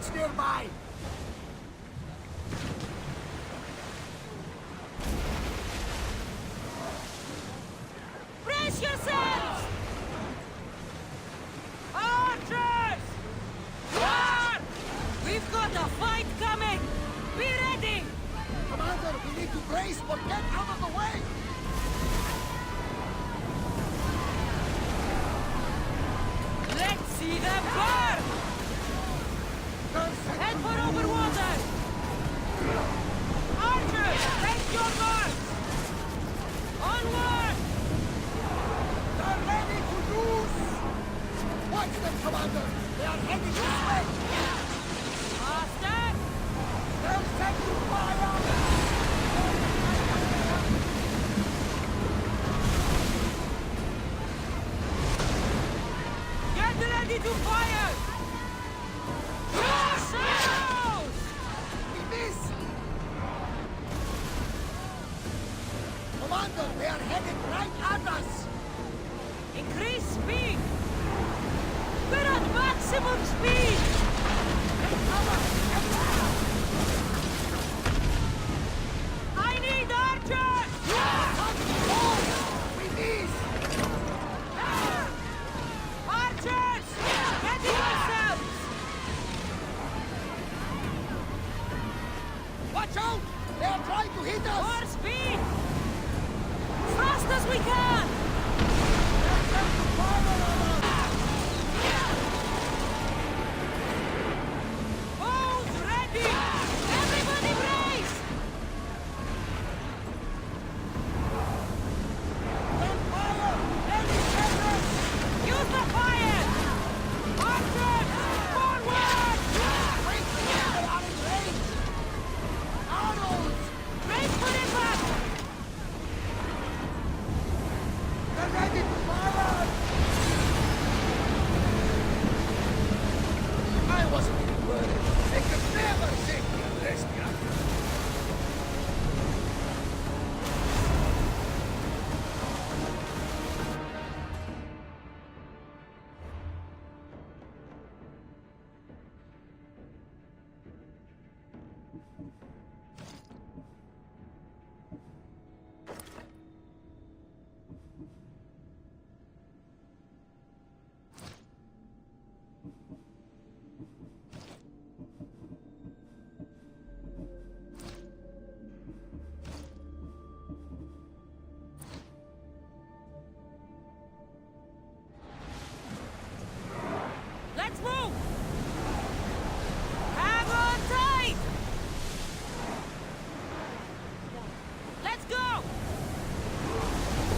units nearby! Brace yourselves! Archers! War! We've got a fight coming! Be ready! Commander, we need to brace, but get out of the way! Let's see them burn! Head for over water! Archers, take your marks! Onward! They're ready to lose! Watch them, Commander! They are heading this way! Faster! They'll set you fire! Get ready to fire! Yourselves! We missed! Commander, they are headed right at us! Increase speed! We're at maximum speed! Take cover! Get down! I need archers! We missed! Archers! Ready yourselves! Watch out! They are trying to hit us! More speed! Fast as we can! They're set to fire on us! Bows ready! Everybody brace! They're fire! Enemy terrorists! Use the fire! Archers! Forward! Wait! They are in range! Arrows! Brace for impact! They're ready to fire! I wasn't even worried. They could never safely arrest me. Let's move! Hang on tight! Let's go!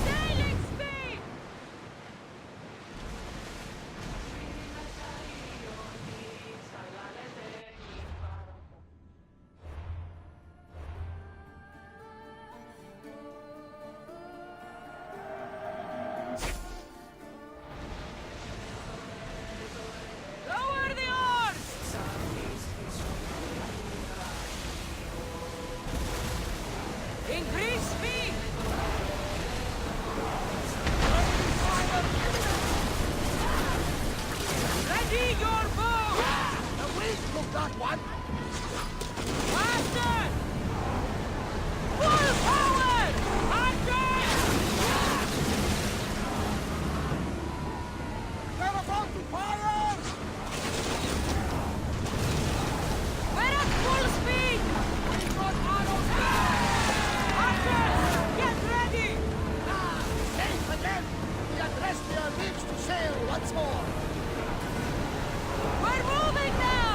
Sailing speed! Lower the oars! Increase speed! Ready your bow! The wind took that one! Faster! Full power! Archers! They're about to fire! We're at full speed! We've got arrows! Archers! Get ready! Ah! Safe again! We address their lips to sail once more! We're moving now!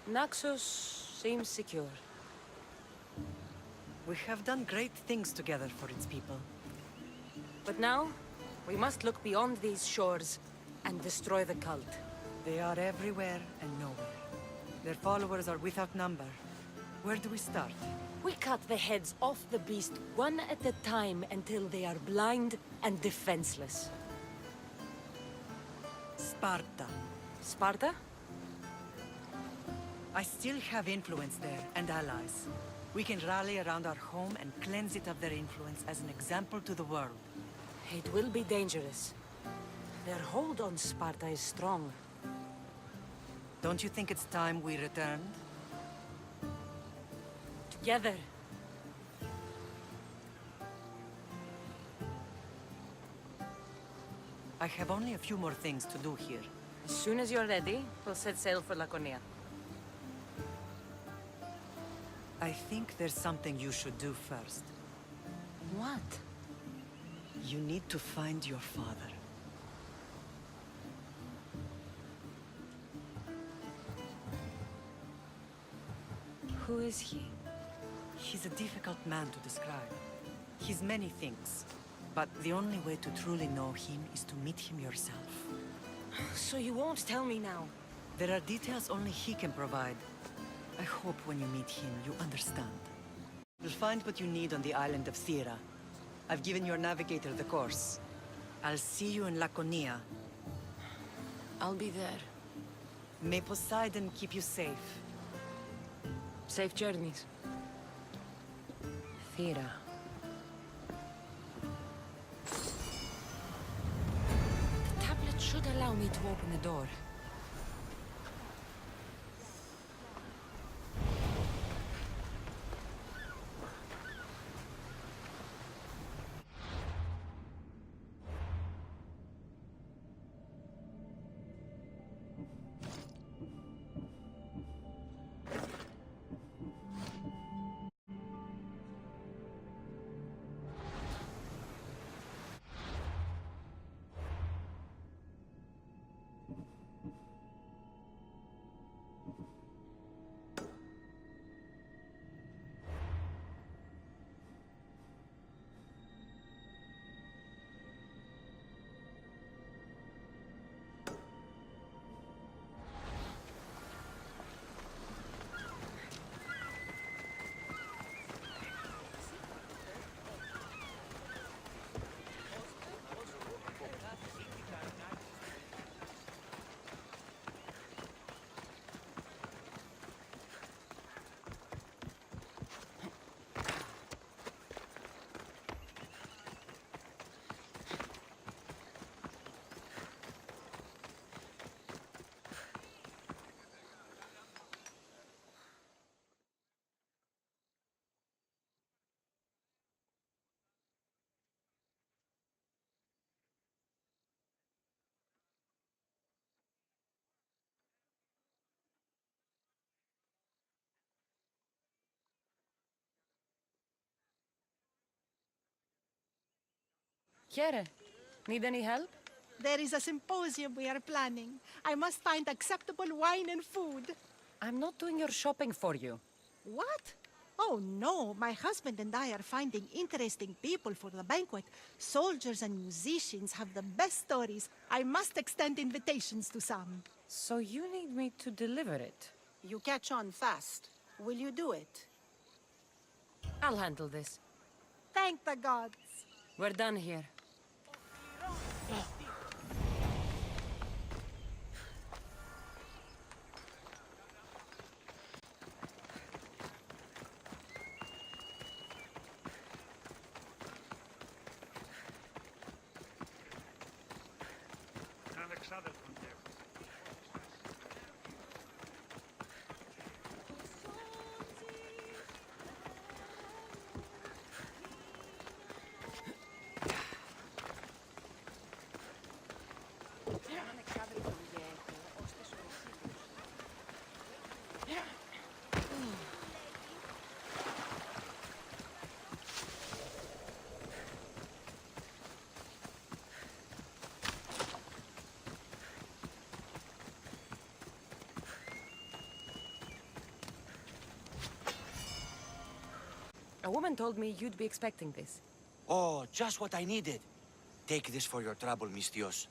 Naxos seems secure. We have done great things together for its people. But now, we must look beyond these shores and destroy the cult. They are everywhere and nowhere. Their followers are without number. Where do we start? We cut the heads off the beast one at a time until they are blind and defenseless. Sparta. Sparta? I still have influence there, and allies. We can rally around our home and cleanse it of their influence as an example to the world. It will be dangerous. Their hold on Sparta is strong. Don't you think it's time we returned? Together. I have only a few more things to do here. As soon as you're ready, we'll set sail for Laconia. I think there's something you should do first. What? You need to find your father. Who is he? He's a difficult man to describe. He's many things, but the only way to truly know him is to meet him yourself. So you won't tell me now? There are details only he can provide. I hope when you meet him, you understand. You'll find what you need on the island of Thera. I've given your navigator the course. I'll see you in Laconia. I'll be there. May Poseidon keep you safe. Safe journeys. Thera. The tablet should allow me to open the door. Chiere, need any help? There is a symposium we are planning. I must find acceptable wine and food. I'm not doing your shopping for you. What? Oh no, my husband and I are finding interesting people for the banquet. Soldiers and musicians have the best stories. I must extend invitations to some. So you need me to deliver it? You catch on fast. Will you do it? I'll handle this. Thank the gods. We're done here. A woman told me you'd be expecting this. Oh, just what I needed. Take this for your trouble, Mistios.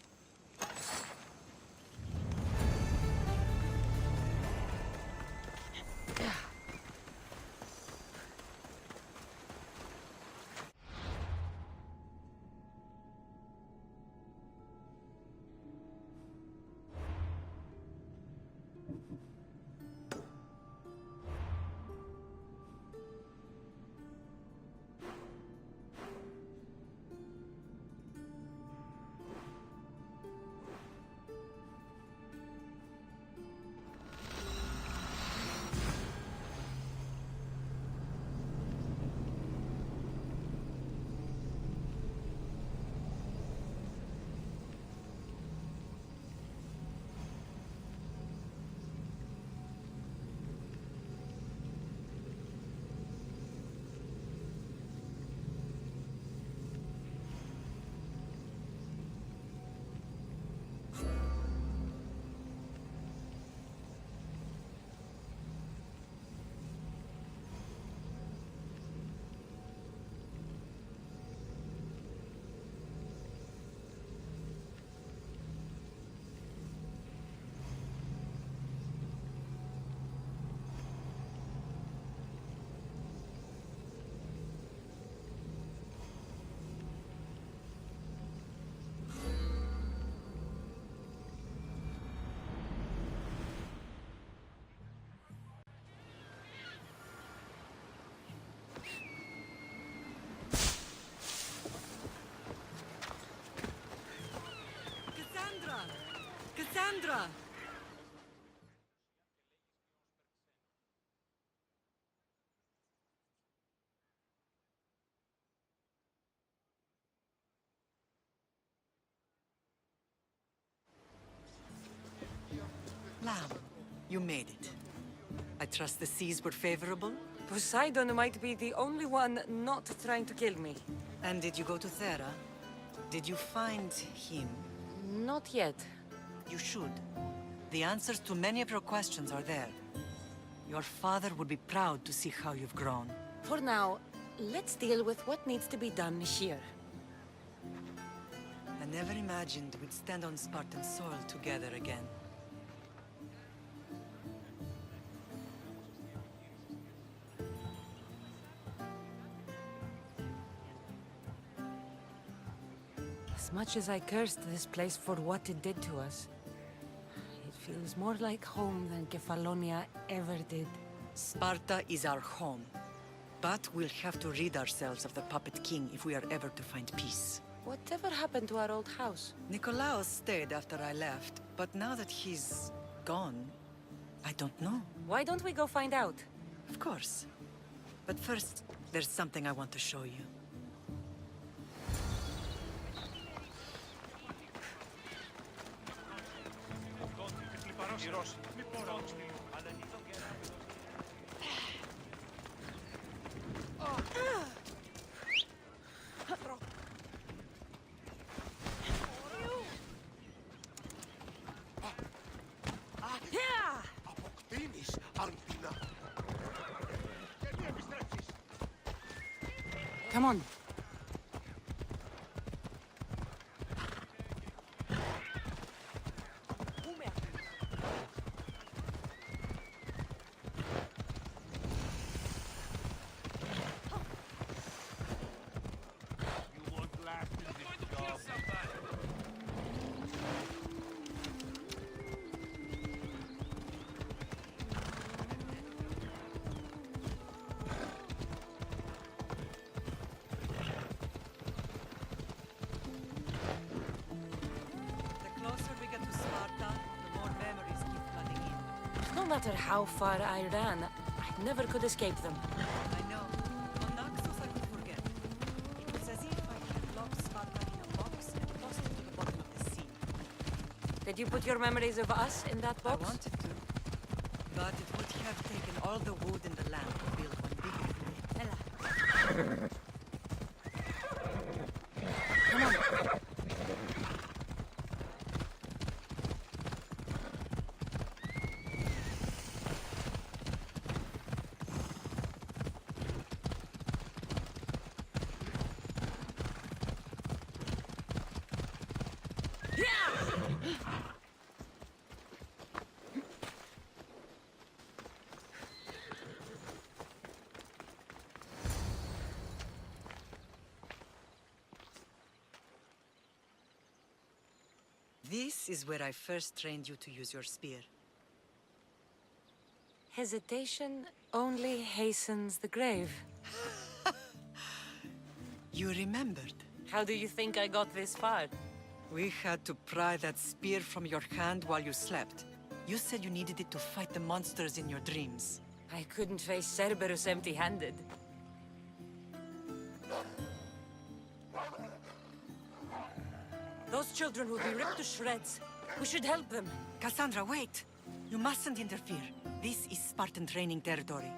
Cassandra! Lamb, you made it. I trust the seas were favorable? Poseidon might be the only one not trying to kill me. And did you go to Thera? Did you find him? Not yet. You should. The answers to many of your questions are there. Your father would be proud to see how you've grown. For now, let's deal with what needs to be done here. I never imagined we'd stand on Spartan soil together again. As much as I cursed this place for what it did to us, it feels more like home than Kefalonia ever did. Sparta is our home. But we'll have to rid ourselves of the Puppet King if we are ever to find peace. Whatever happened to our old house? Nikolaos stayed after I left, but now that he's gone, I don't know. Why don't we go find out? Of course. But first, there's something I want to show you. Αποκτήνεις, Αλπίνα. Come on. You won't last in this job. The closer we get to Sparta, the more memories keep flooding in. No matter how far I ran, I never could escape them. I know. On Naxos I could forget. It was as if I had locked Sparta in a box and tossed it to the bottom of the sea. Did you put your memories of us in that box? I wanted to. But it would have taken all the wood in the land to build one bigger. Ella. Come on. This is where I first trained you to use your spear. Hesitation only hastens the grave. You remembered. How do you think I got this far? We had to pry that spear from your hand while you slept. You said you needed it to fight the monsters in your dreams. I couldn't face Cerberus empty-handed. Those children will be ripped to shreds. We should help them. Cassandra, wait! You mustn't interfere. This is Spartan training territory.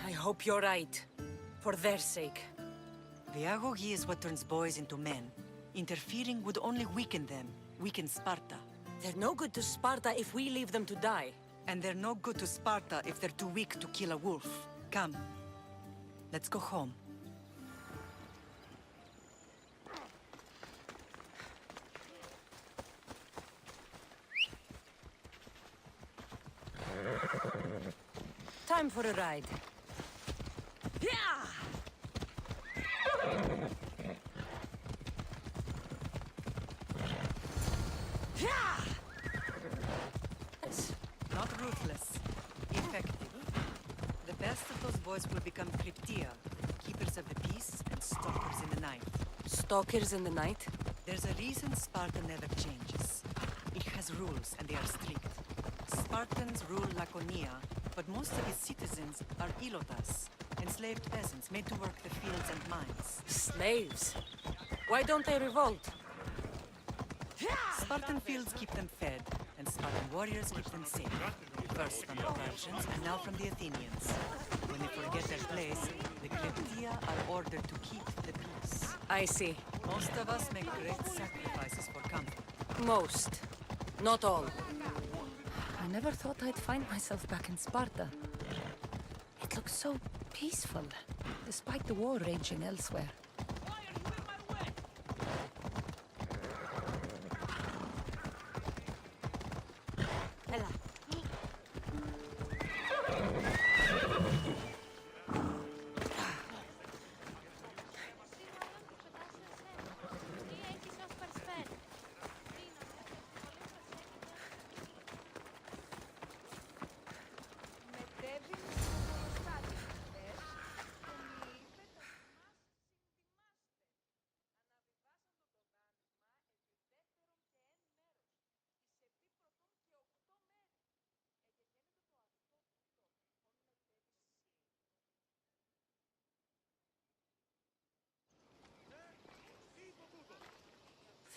I hope you're right. For their sake. The Agogi is what turns boys into men. Interfering would only weaken them, weaken Sparta. They're no good to Sparta if we leave them to die. And they're no good to Sparta if they're too weak to kill a wolf. Come. Let's go home. Time for a ride. Yeah! Not ruthless. Effective. The best of those boys will become Cryptia, keepers of the peace and stalkers in the night. Stalkers in the night? There's a reason Sparta never changes. It has rules, and they are strict. Spartans rule Laconia, but most of its citizens are ilotas, enslaved peasants made to work the fields and mines. Slaves? Why don't they revolt? Spartan fields keep them fed, and Spartan warriors keep them safe. First from the Persians, and now from the Athenians. When they forget their place, the Cryptia are ordered to keep the peace. I see. Most of us make great sacrifices for comfort. Most. Not all. I never thought I'd find myself back in Sparta. It looks so peaceful, despite the war raging elsewhere. Ella.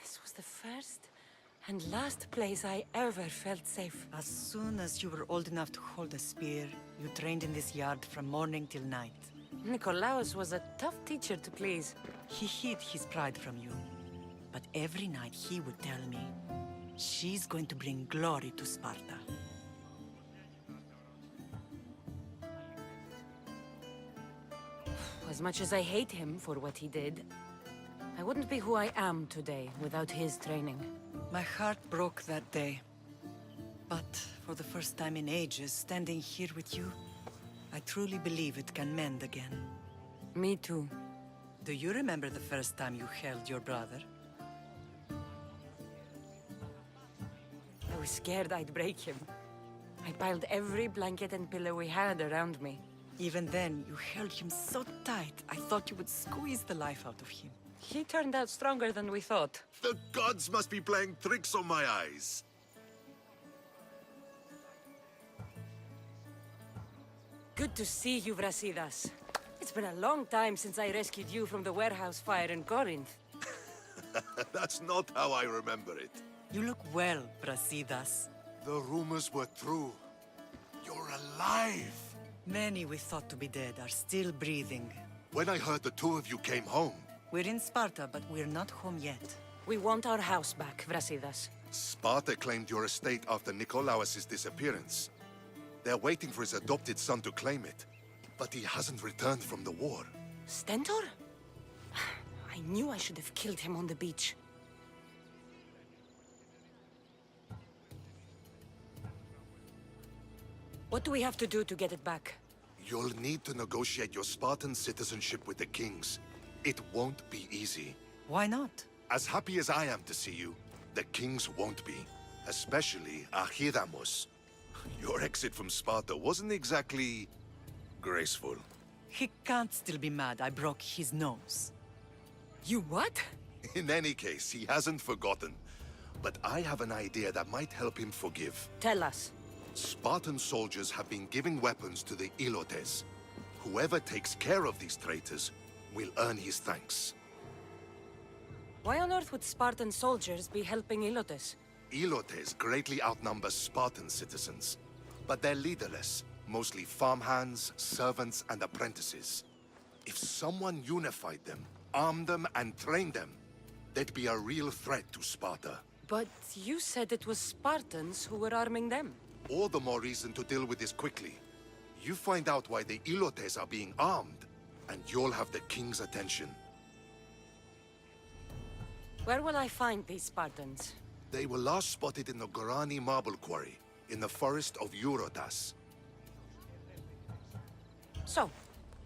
This was the first and last place I ever felt safe. As soon as you were old enough to hold a spear, you trained in this yard from morning till night. Nikolaos was a tough teacher to please. He hid his pride from you. But every night he would tell me, she's going to bring glory to Sparta. As much as I hate him for what he did, I wouldn't be who I am today without his training. My heart broke that day. But for the first time in ages, standing here with you, I truly believe it can mend again. Me too. Do you remember the first time you held your brother? I was scared I'd break him. I piled every blanket and pillow we had around me. Even then, you held him so tight, I thought you would squeeze the life out of him. He turned out stronger than we thought. The gods must be playing tricks on my eyes. Good to see you, Brasidas. It's been a long time since I rescued you from the warehouse fire in Corinth. That's not how I remember it. You look well, Brasidas. The rumors were true. You're alive! Many we thought to be dead are still breathing. When I heard the two of you came home, We're in Sparta, but we're not home yet. We want our house back, Brasidas. Sparta claimed your estate after Nikolaos' disappearance. They're waiting for his adopted son to claim it. But he hasn't returned from the war. Stentor? I knew I should have killed him on the beach. What do we have to do to get it back? You'll need to negotiate your Spartan citizenship with the kings. It won't be easy. Why not? As happy as I am to see you, the kings won't be. Especially Archidamos. Your exit from Sparta wasn't exactly graceful. He can't still be mad I broke his nose. You what? In any case, he hasn't forgotten. But I have an idea that might help him forgive. Tell us. Spartan soldiers have been giving weapons to the Ilotes. Whoever takes care of these traitors will earn his thanks. Why on earth would Spartan soldiers be helping Ilotes? Ilotes greatly outnumber Spartan citizens, but they're leaderless, mostly farmhands, servants, and apprentices. If someone unified them, armed them, and trained them, they'd be a real threat to Sparta. But you said it was Spartans who were arming them. All the more reason to deal with this quickly. You find out why the Ilotes are being armed, and you'll have the king's attention. Where will I find these Spartans? They were last spotted in the Gorani marble quarry, in the forest of Eurotas. So,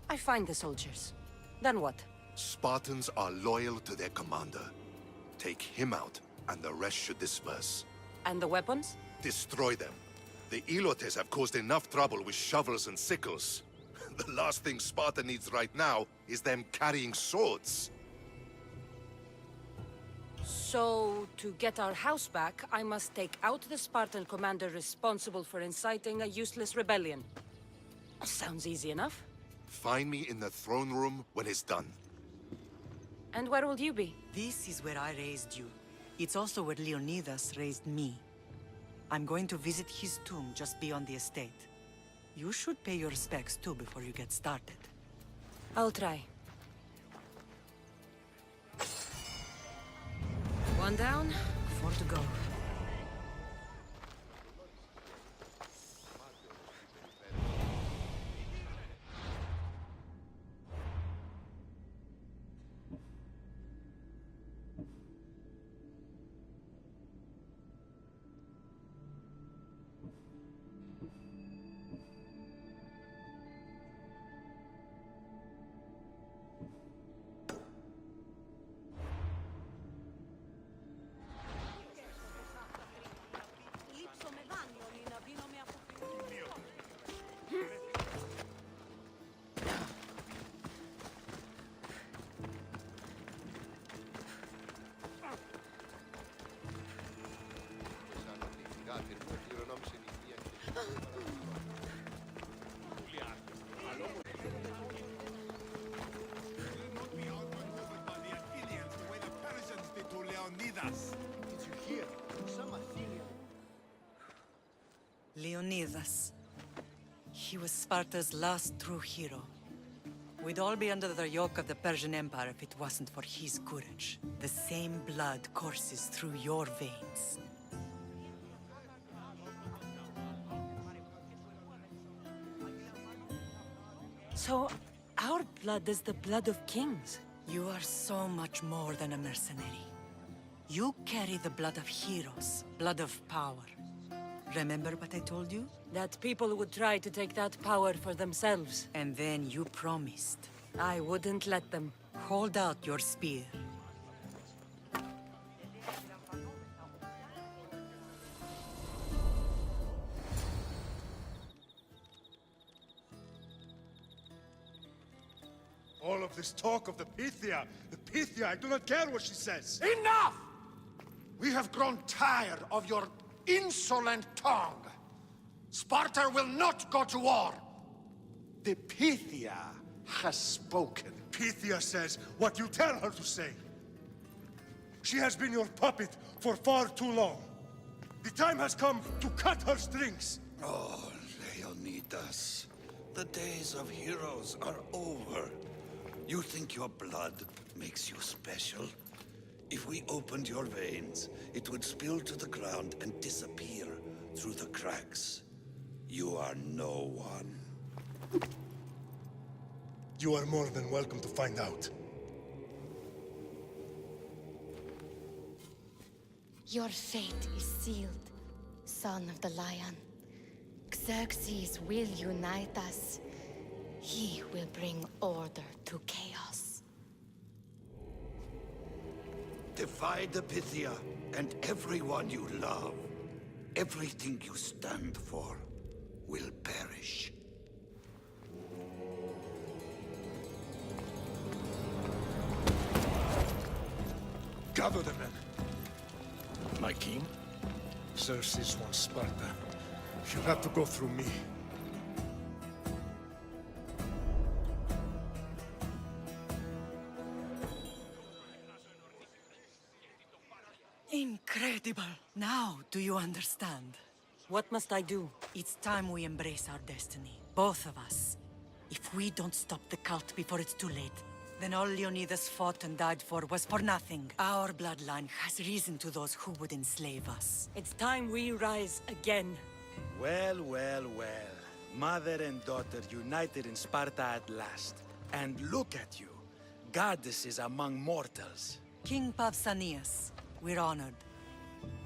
I find the soldiers. Then what? Spartans are loyal to their commander. Take him out, and the rest should disperse. And the weapons? Destroy them. The Ilotes have caused enough trouble with shovels and sickles. The last thing Sparta needs right now is them carrying swords. So, to get our house back, I must take out the Spartan commander responsible for inciting a useless rebellion. Sounds easy enough. Find me in the throne room when it's done. And where will you be? This is where I raised you. It's also where Leonidas raised me. I'm going to visit his tomb just beyond the estate. You should pay your respects too before you get started. I'll try. One down, 4 to go. Leonidas. He was Sparta's last true hero. We'd all be under the yoke of the Persian Empire if it wasn't for his courage. The same blood courses through your veins. So, our blood is the blood of kings. You are so much more than a mercenary. You carry the blood of heroes, blood of power. Remember what I told you? That people would try to take that power for themselves. And then you promised. I wouldn't let them. Hold out your spear. All of this talk of the Pythia, I do not care what she says. Enough! We have grown tired of your insolent tongue. Sparta will not go to war. The Pythia has spoken. Pythia says what you tell her to say. She has been your puppet for far too long. The time has come to cut her strings. Oh, Leonidas, the days of heroes are over. You think your blood makes you special? If we opened your veins, it would spill to the ground and disappear through the cracks. You are no one. You are more than welcome to find out. Your fate is sealed, son of the Lion. Xerxes will unite us, he will bring order to chaos. Divide the Pythia and everyone you love. Everything you stand for will perish. Gather the men. My king? Xerxes wants Sparta. He'll have to go through me. Incredible! Now do you understand? What must I do? It's time we embrace our destiny, both of us. If we don't stop the cult before it's too late, then all Leonidas fought and died for was for nothing. Our bloodline has risen to those who would enslave us. It's time we rise again. Well, well, well. Mother and daughter united in Sparta at last. And look at you, goddesses among mortals. King Pausanias, we're honored.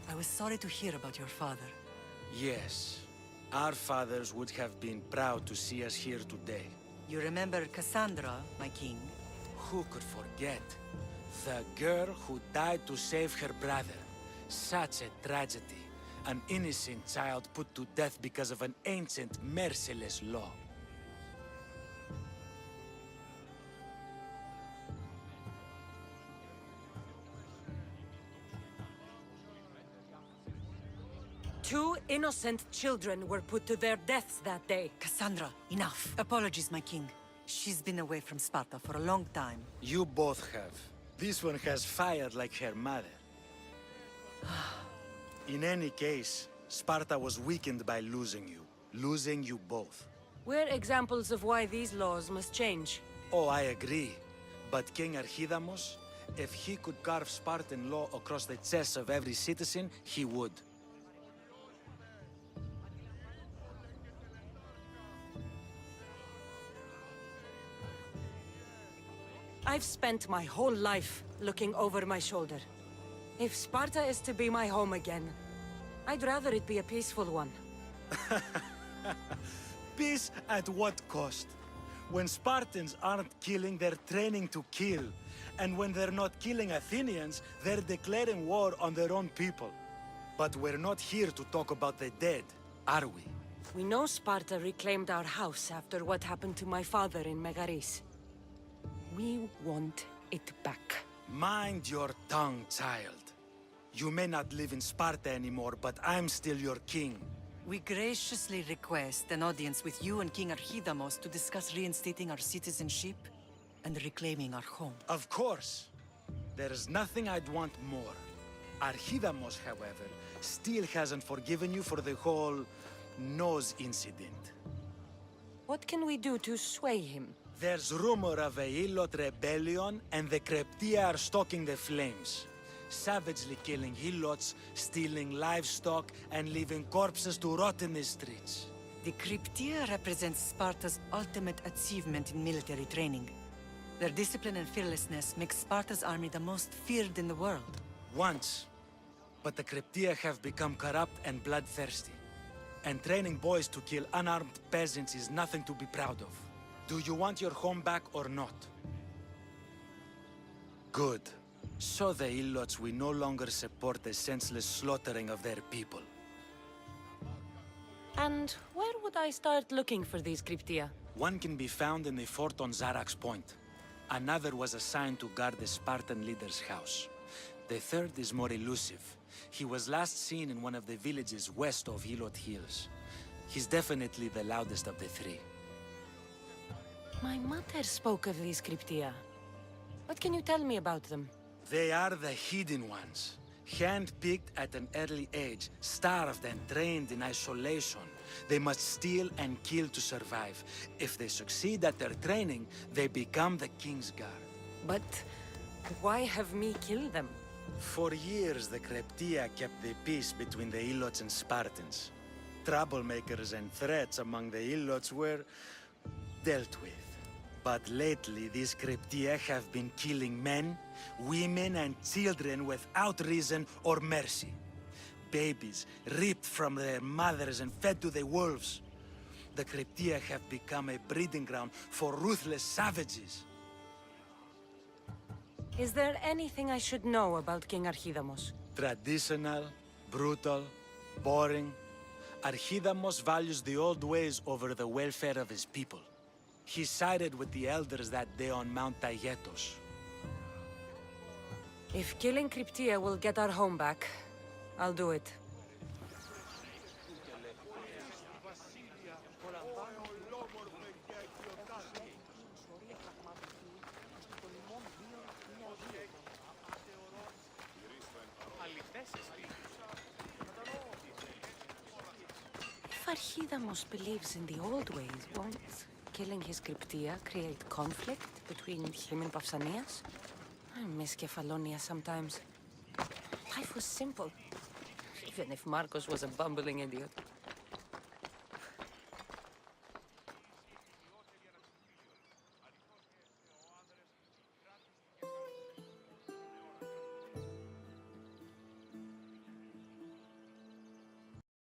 I was sorry to hear about your father. Yes, our fathers would have been proud to see us here today. You remember Cassandra, my king? Who could forget? The girl who died to save her brother. Such a tragedy. An innocent child put to death because of an ancient, merciless law. Two innocent children were put to their deaths that day. Cassandra, enough. Apologies, my king. She's been away from Sparta for a long time. You both have. This one has fired like her mother. In any case, Sparta was weakened by losing you both. We're examples of why these laws must change. Oh, I agree. But King Archidamos, if he could carve Spartan law across the chests of every citizen, he would. I've spent my whole life looking over my shoulder. If Sparta is to be my home again, I'd rather it be a peaceful one. Peace at what cost? When Spartans aren't killing, they're training to kill. And when they're not killing Athenians, they're declaring war on their own people. But we're not here to talk about the dead, are we? We know Sparta reclaimed our house after what happened to my father in Megaris. We want it back. Mind your tongue, child. You may not live in Sparta anymore, but I'm still your king. We graciously request an audience with you and King Archidamos to discuss reinstating our citizenship and reclaiming our home. Of course. There is nothing I'd want more. Archidamos, however, still hasn't forgiven you for the whole nose incident. What can we do to sway him? There's rumor of a Hilot rebellion, and the Kryptia are stoking the flames. Savagely killing Hilots, stealing livestock, and leaving corpses to rot in the streets. The Kryptia represents Sparta's ultimate achievement in military training. Their discipline and fearlessness makes Sparta's army the most feared in the world. Once. But the Kryptia have become corrupt and bloodthirsty. And training boys to kill unarmed peasants is nothing to be proud of. Do you want your home back or not? Good. So the Ilots will no longer support the senseless slaughtering of their people. And where would I start looking for these Kryptia? One can be found in the fort on Zarak's Point. Another was assigned to guard the Spartan leader's house. The third is more elusive. He was last seen in one of the villages west of Hilot Hills. He's definitely the loudest of the three. My mother spoke of these Kryptia. What can you tell me about them? They are the hidden ones. Hand-picked at an early age, starved and trained in isolation. They must steal and kill to survive. If they succeed at their training, they become the King's Guard. But why have me kill them? For years, the Kryptia kept the peace between the Ilots and Spartans. Troublemakers and threats among the Ilots were dealt with. But lately, these Kryptia have been killing men, women, and children without reason or mercy. Babies ripped from their mothers and fed to the wolves. The Cryptia have become a breeding ground for ruthless savages. Is there anything I should know about King Archidamos? Traditional, brutal, boring. Archidamos values the old ways over the welfare of his people. He sided with the elders that day on Mount Taygetos. If killing Cryptia will get our home back, I'll do it. If Archidamos believes in the old ways, won't killing his Cryptia create conflict between him and Pausanias? I miss Kefalonia sometimes. Life was simple, even if Marcos was a bumbling idiot.